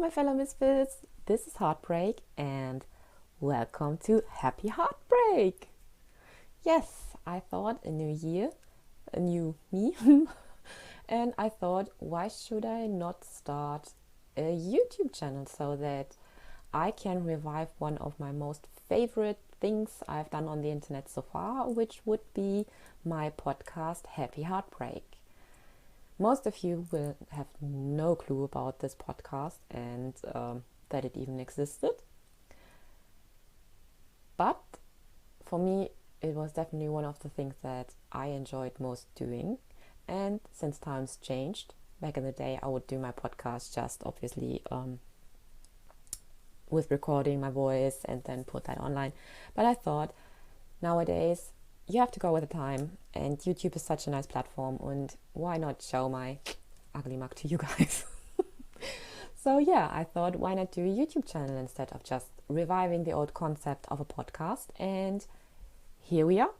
my fellow misfits, this is Heartbreak and welcome to Happy Heartbreak. Yes, I thought a new year, a new me, and I thought, why should I not start a YouTube channel so that I can revive one of my most favorite things I've done on the internet so far, which would be my podcast Happy Heartbreak. Most of you will have no clue about this podcast and that it even existed. But for me, it was definitely one of the things that I enjoyed most doing. And since times changed, back in the day, I would do my podcast just obviously with recording my voice and then put that online. But I thought nowadays, you have to go with the time, and YouTube is such a nice platform, and why not show my ugly mug to you guys? So yeah, I thought, why not do a YouTube channel instead of just reviving the old concept of a podcast? And here we are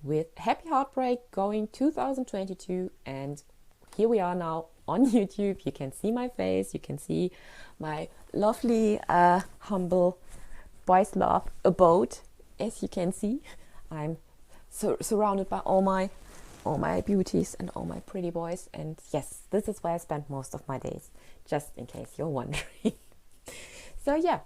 with Happy Heartbreak going 2022, and here we are now on YouTube. You can see my face, you can see my lovely humble boys love abode. As you can see, I'm surrounded by all my beauties and all my pretty boys, and yes, this is where I spend most of my days, just in case you're wondering. So yeah,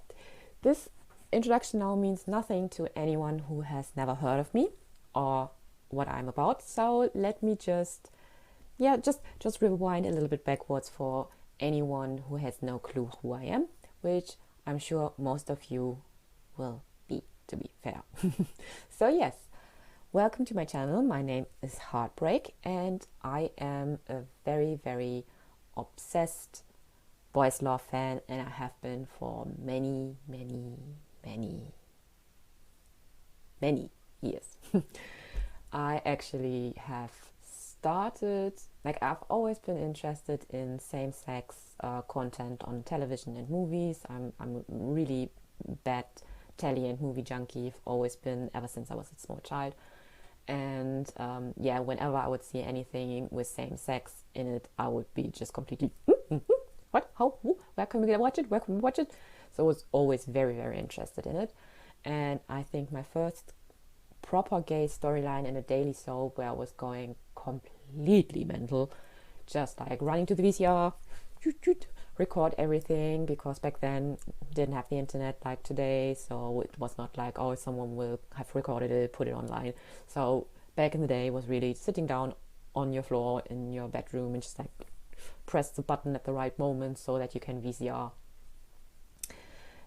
this introduction now means nothing to anyone who has never heard of me or what I'm about, so let me just rewind a little bit backwards for anyone who has no clue who I am, which I'm sure most of you will be, to be fair. So yes, welcome to my channel. My name is Heartbreak, and I am a very, very obsessed boys love fan, and I have been for many, many, many, many years. I actually have started, I've always been interested in same-sex content on television and movies. I'm a really bad telly and movie junkie. I've always been, ever since I was a small child. And whenever I would see anything with same sex in it, I would be just completely what, how, who? Where can we watch it, where can we watch it? So I was always very, very interested in it. And I think my first proper gay storyline in a daily soap where I was going completely mental, just like running to the VCR, record everything, because back then didn't have the internet like today, so it was not like, oh, someone will have recorded it, put it online. So back in the day, it was really sitting down on your floor in your bedroom and just like press the button at the right moment so that you can VCR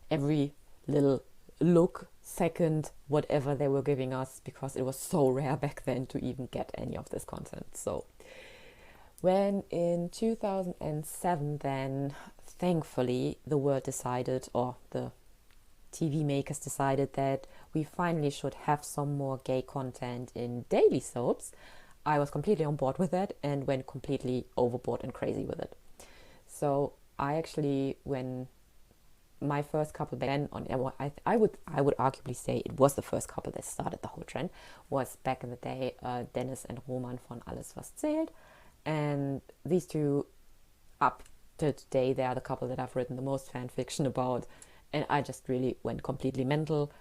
every little look, second, whatever they were giving us, because it was so rare back then to even get any of this content. So when in 2007, then thankfully the world decided, or the TV makers decided, that we finally should have some more gay content in daily soaps, I was completely on board with that and went completely overboard and crazy with it. So I actually, when my first couple back then, I would arguably say it was the first couple that started the whole trend, was back in the day Dennis and Roman von Alles was zählt. And these two, up to today, they are the couple that I've written the most fan fiction about. And I just really went completely mental.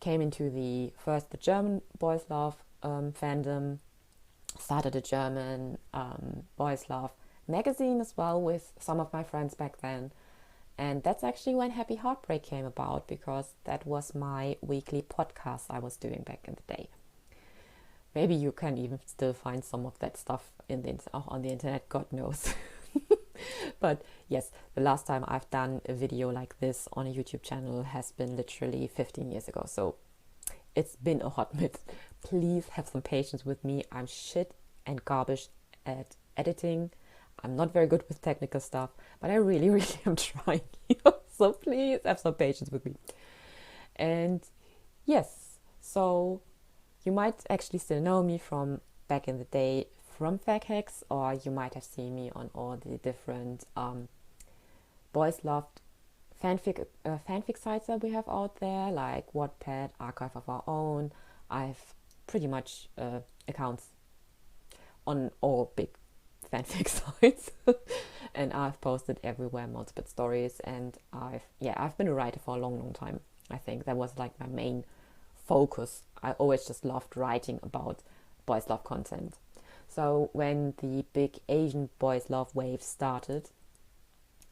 Came into the German boys love fandom, started a German boys love magazine as well with some of my friends back then. And that's actually when Happy Heartbreak came about, because that was my weekly podcast I was doing back in the day. Maybe you can even still find some of that stuff on the internet, God knows. But yes, the last time I've done a video like this on a YouTube channel has been literally 15 years ago. So it's been a hot minute. Please have some patience with me. I'm shit and garbage at editing. I'm not very good with technical stuff, but I really, really am trying. So please have some patience with me. And yes, so you might actually still know me from back in the day from Fag Hacks, or you might have seen me on all the different boys loved fanfic sites that we have out there, like Wattpad, Archive of Our Own. I have pretty much accounts on all big fanfic sites. And I've posted everywhere multiple stories, and I've been a writer for a long time. I think that was like my main focus. I always just loved writing about boys love content. So when the big Asian boys love wave started,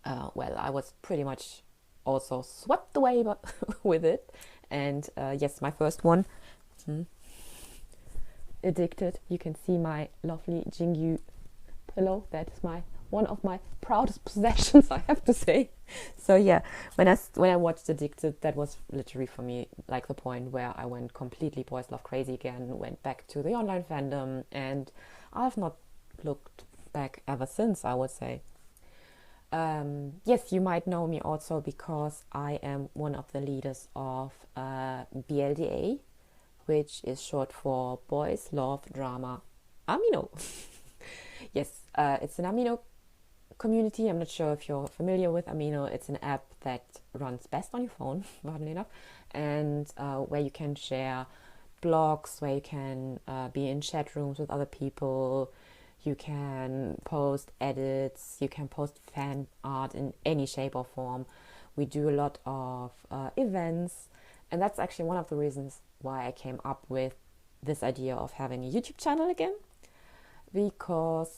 I was pretty much also swept away with it. And yes, my first one, Addicted. You can see my lovely Jingyu pillow. That is one of my proudest possessions, I have to say. So yeah, when I watched Addicted, that was literally for me like the point where I went completely boys love crazy again, went back to the online fandom, and I've not looked back ever since, I would say. Yes, you might know me also because I am one of the leaders of BLDA, which is short for Boys Love Drama Amino. Yes, it's an Amino community. I'm not sure if you're familiar with Amino. It's an app that runs best on your phone, funnily enough, and where you can share blogs, where you can be in chat rooms with other people. You can post edits, you can post fan art in any shape or form. We do a lot of events, and that's actually one of the reasons why I came up with this idea of having a YouTube channel again, because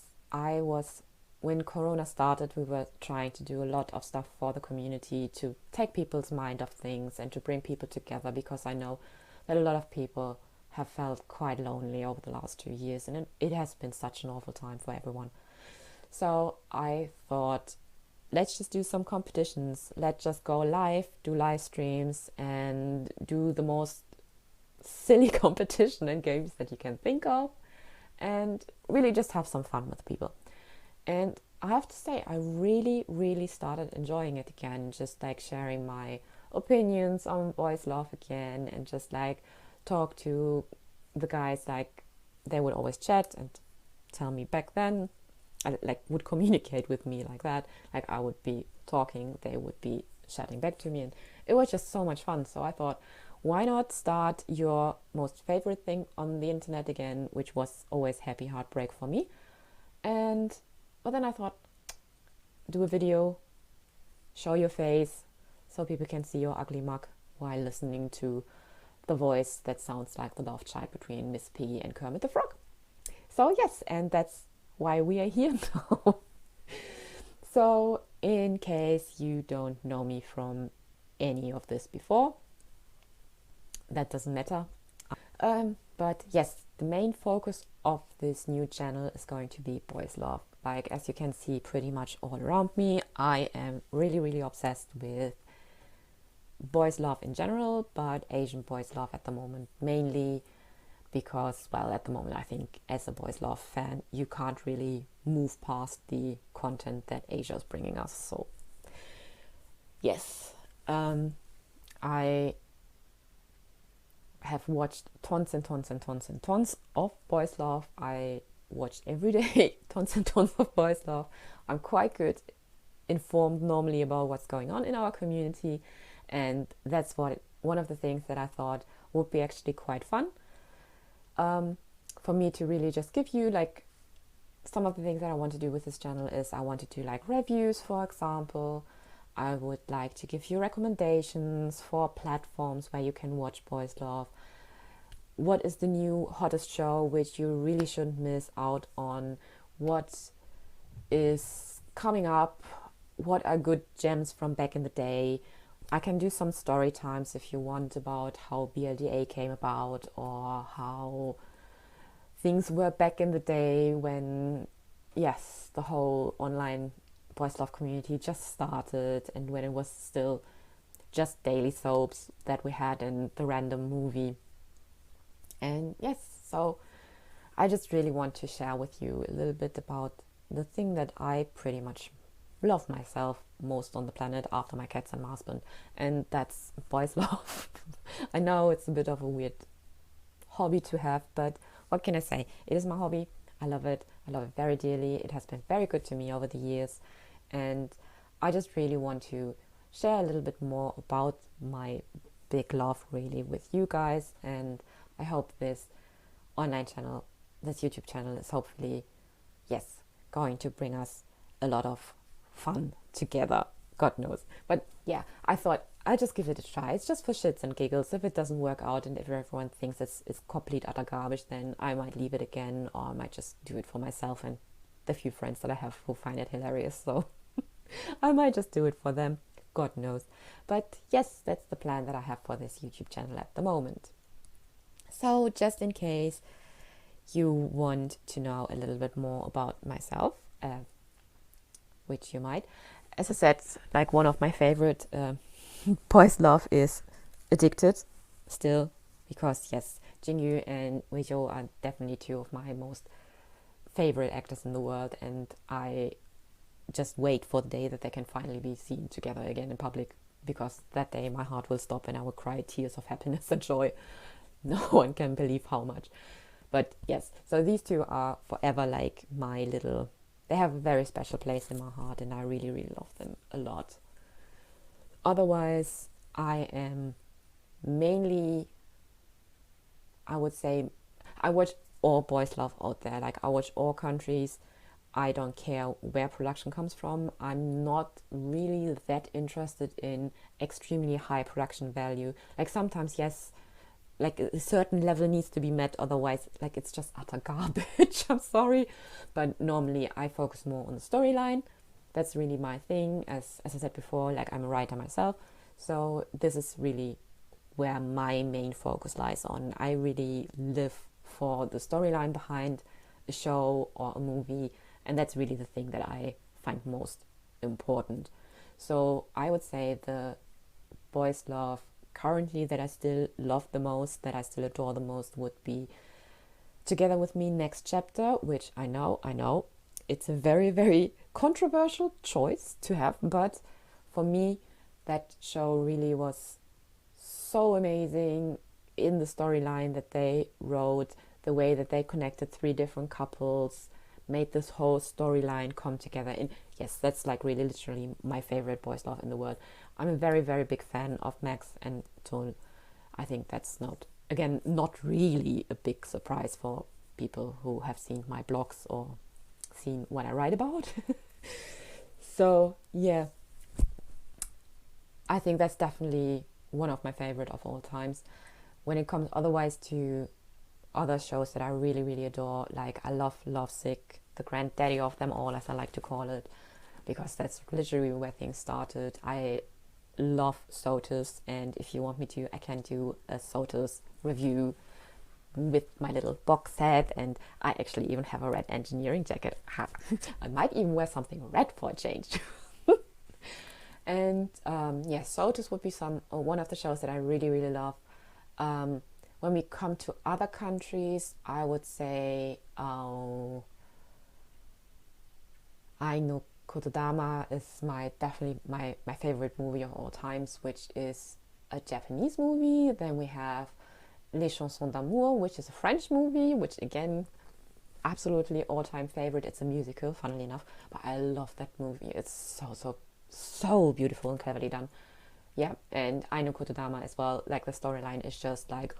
when Corona started, we were trying to do a lot of stuff for the community to take people's mind off things and to bring people together, because I know that a lot of people have felt quite lonely over the last 2 years, and it has been such an awful time for everyone. So I thought, let's just do some competitions. Let's just go live, do live streams, and do the most silly competition and games that you can think of, and really just have some fun with people. And I have to say, I really started enjoying it again, just like sharing my opinions on boys love again, and just like talk to the guys. Like, they would always chat and tell me back then, like would communicate with me like that. Like, I would be talking, they would be chatting back to me, and it was just so much fun. So I thought, why not start your most favorite thing on the internet again, which was always Happy Heartbreak for me. But then I thought, do a video, show your face, so people can see your ugly mug while listening to the voice that sounds like the love child between Miss Piggy and Kermit the Frog. So yes, and that's why we are here now. So in case you don't know me from any of this before, that doesn't matter. But yes, the main focus of this new channel is going to be boys love. Like, as you can see pretty much all around me, I am really obsessed with boys love in general, but Asian boys love at the moment, mainly because, well, at the moment I think as a boys love fan, you can't really move past the content that Asia is bringing us. So yes, I have watched tons of boys love. I watch every day tons and tons of boys love. I'm quite good informed normally about what's going on in our community, and that's one of the things that I thought would be actually quite fun for me to really just give you. Like, some of the things that I want to do with this channel is I want to do like reviews, for example. I would like to give you recommendations for platforms where you can watch boys love. What is the new hottest show which you really shouldn't miss out on? What is coming up? What are good gems from back in the day? I can do some story times if you want, about how BLDA came about, or how things were back in the day when, yes, the whole online boys love community just started, and when it was still just daily soaps that we had in the random movie. And yes, so I just really want to share with you a little bit about the thing that I pretty much love myself most on the planet after my cats and my husband, and that's boys love. I know it's a bit of a weird hobby to have, but what can I say? It is my hobby. I love it very dearly. It has been very good to me over the years, and I just really want to share a little bit more about my big love really with you guys. And I hope this online channel, this YouTube channel, is hopefully, yes, going to bring us a lot of fun together. God knows. But yeah, I thought I'll just give it a try. It's just for shits and giggles. If it doesn't work out and if everyone thinks it's complete utter garbage, then I might leave it again, or I might just do it for myself and the few friends that I have who find it hilarious. So I might just do it for them. God knows. But yes, that's the plan that I have for this YouTube channel at the moment. So just in case you want to know a little bit more about myself, which you might, as I said, like one of my favorite boys' love is Addicted still, because yes, Jingyu and Weizhou are definitely two of my most favorite actors in the world, and I just wait for the day that they can finally be seen together again in public, because that day my heart will stop and I will cry tears of happiness and joy. No one can believe how much. But yes, so these two are forever like my little, they have a very special place in my heart, and I really, really love them a lot. Otherwise, I am mainly, I would say, I watch all boys love out there. Like, I watch all countries. I don't care where production comes from. I'm not really that interested in extremely high production value. Like, sometimes, yes, like a certain level needs to be met, otherwise like it's just utter garbage. I'm sorry, but normally I focus more on the storyline. That's really my thing. As I said before, like, I'm a writer myself, so this is really where my main focus lies on. I really live for the storyline behind a show or a movie, and that's really the thing that I find most important. So I would say the boys love currently that I still love the most, that I still adore the most, would be Together With Me Next Chapter, which I know it's a very, very controversial choice to have, but for me that show really was so amazing in the storyline that they wrote, the way that they connected three different couples, made this whole storyline come together. And yes, that's like really literally my favorite boys love in the world. I'm a very, very big fan of Max and Tol. I think that's not really a big surprise for people who have seen my blogs or seen what I write about. So yeah, I think that's definitely one of my favorite of all times. When it comes otherwise to other shows that I really, really adore, like I love Lovesick, the granddaddy of them all, as I like to call it, because that's literally where things started. I love SOTUS, and if you want me to, I can do a SOTUS review with my little box set, and I actually even have a red engineering jacket. I might even wear something red for a change. And yes, SOTUS would be one of the shows that I really, really love. When we come to other countries, I would say Ai no Kotodama is definitely my favorite movie of all times, which is a Japanese movie. Then we have Les Chansons d'Amour, which is a French movie, which again, absolutely all-time favorite. It's a musical, funnily enough, but I love that movie. It's so beautiful and cleverly done. Yeah, and Ai no Kotodama as well. Like, the storyline is just like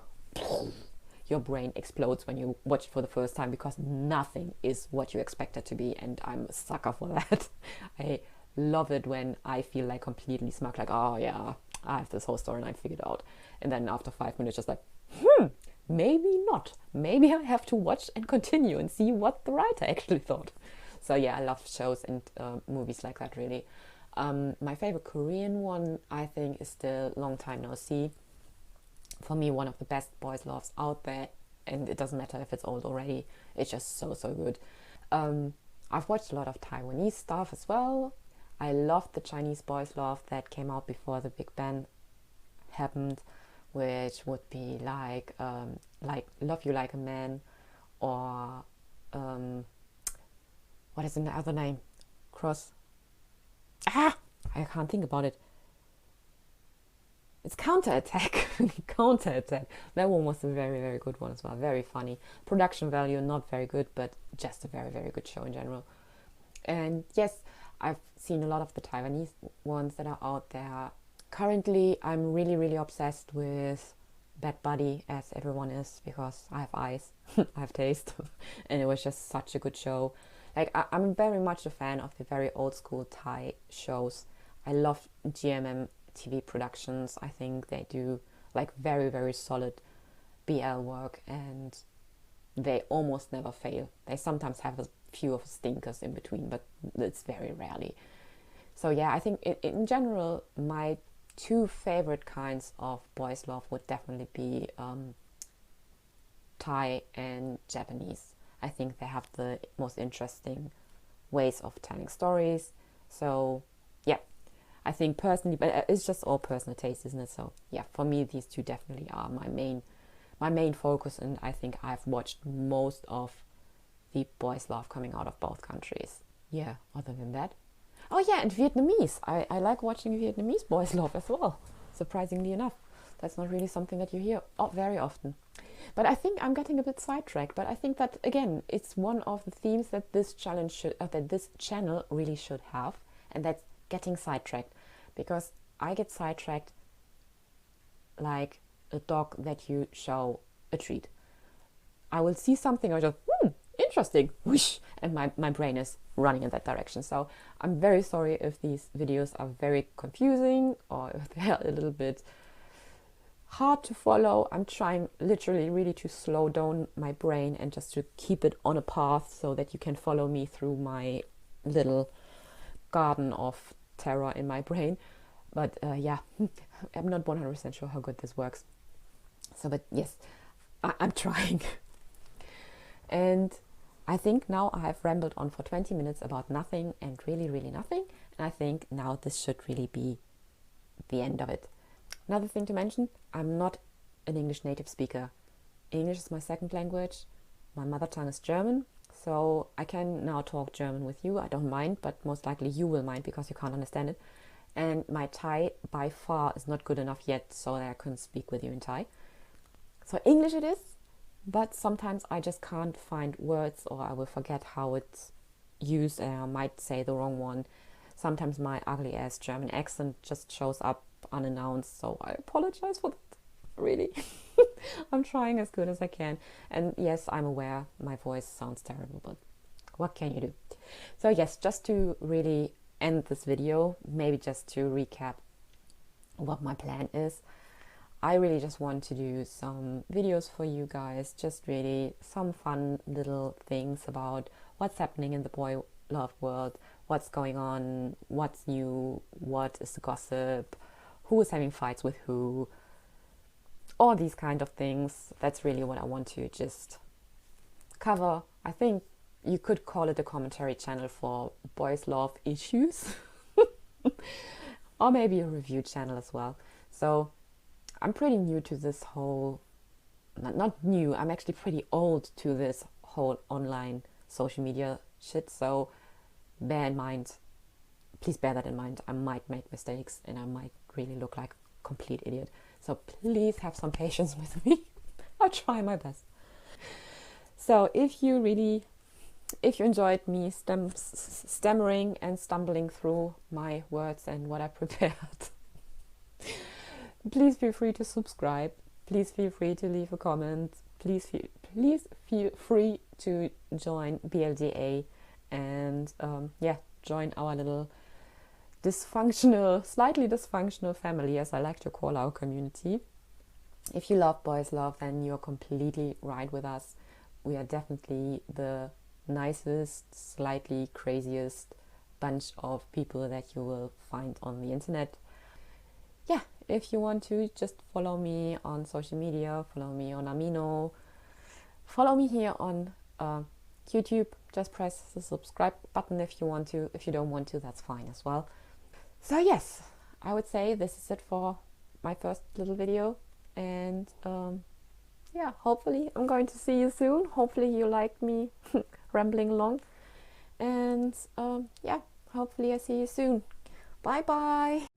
your brain explodes when you watch it for the first time, because nothing is what you expect it to be, and I'm a sucker for that. I love it when I feel like completely smug, like, oh yeah, I have this whole storyline figured out, and then after 5 minutes just like, maybe not. Maybe I have to watch and continue and see what the writer actually thought. So yeah, I love shows and movies like that, really. My favorite Korean one, I think, is still Long Time No See. For me, one of the best boys loves out there, and it doesn't matter if it's old already. It's just so good. I've watched a lot of Taiwanese stuff as well. I loved the Chinese boys love that came out before the Big Bang happened, which would be like Love You Like a Man, or what is the other name? I can't think about it. It's Counterattack. Counterattack. That one was a very, very good one as well. Very funny. Production value, not very good, but just a very, very good show in general. And yes, I've seen a lot of the Taiwanese ones that are out there. Currently, I'm really, really obsessed with Bad Buddy, as everyone is, because I have eyes, I have taste, and it was just such a good show. Like I'm very much a fan of the very old school Thai shows. I love GMM TV productions. I think they do like very, very solid BL work, and they almost never fail. They sometimes have a few of stinkers in between, but it's very rarely. So yeah, I think in general, my two favorite kinds of boys love would definitely be Thai and Japanese. I think they have the most interesting ways of telling stories. So yeah, I think personally, but it's just all personal taste, isn't it? So yeah, for me, these two definitely are my main focus, and I think I've watched most of the boys love coming out of both countries. Yeah, other than that. Oh yeah, and Vietnamese. I like watching Vietnamese boys love as well, surprisingly enough. That's not really something that you hear very often. But I think I'm getting a bit sidetracked. But I think that again, it's one of the themes that this challenge should, that this channel really should have, and that's getting sidetracked, because I get sidetracked like a dog that you show a treat. I will see something, I just interesting, whoosh, and my brain is running in that direction. So I'm very sorry if these videos are very confusing or if they're a little bit hard to follow. I'm trying literally really to slow down my brain and just to keep it on a path so that you can follow me through my little garden of terror in my brain. But yeah, I'm not 100% sure how good this works. So, but yes, I'm trying. And I think now I've rambled on for 20 minutes about nothing and really, really nothing. And I think now this should really be the end of it. Another thing to mention, I'm not an English native speaker. English is my second language. My mother tongue is German. So I can now talk German with you. I don't mind, but most likely you will mind because you can't understand it. And my Thai by far is not good enough yet so that I can speak with you in Thai. So English it is, but sometimes I just can't find words, or I will forget how it's used and I might say the wrong one. Sometimes my ugly ass German accent just shows up unannounced, so I apologize for that, really. I'm trying as good as I can. And yes, I'm aware my voice sounds terrible, but what can you do? So yes, just to really end this video, maybe just to recap what my plan is. I really just want to do some videos for you guys, just really some fun little things about what's happening in the boy love world, what's going on, what's new, what is the gossip, who is having fights with who, all these kind of things. That's really what I want to just cover. I think you could call it a commentary channel for boys love issues or maybe a review channel as well. So I'm pretty new to this whole, not new, I'm actually pretty old to this whole online social media shit. So bear in mind, please bear that in mind. I might make mistakes and I might really look like a complete idiot. So please have some patience with me. I'll try my best. So if you enjoyed me stammering and stumbling through my words and what I prepared, please feel free to subscribe. Please feel free to leave a comment. Please feel free to join BLDA and yeah, join our little slightly dysfunctional family, as I like to call our community. If you love boys love, then you're completely right with us. We are definitely the nicest, slightly craziest bunch of people that you will find on the internet. Yeah, if you want to, just follow me on social media, follow me on Amino, follow me here on YouTube. Just press the subscribe button if you want to. If you don't want to, that's fine as well. So yes, I would say this is it for my first little video, and yeah, hopefully I'm going to see you soon. Hopefully you liked me rambling along, and yeah, hopefully I see you soon. Bye bye.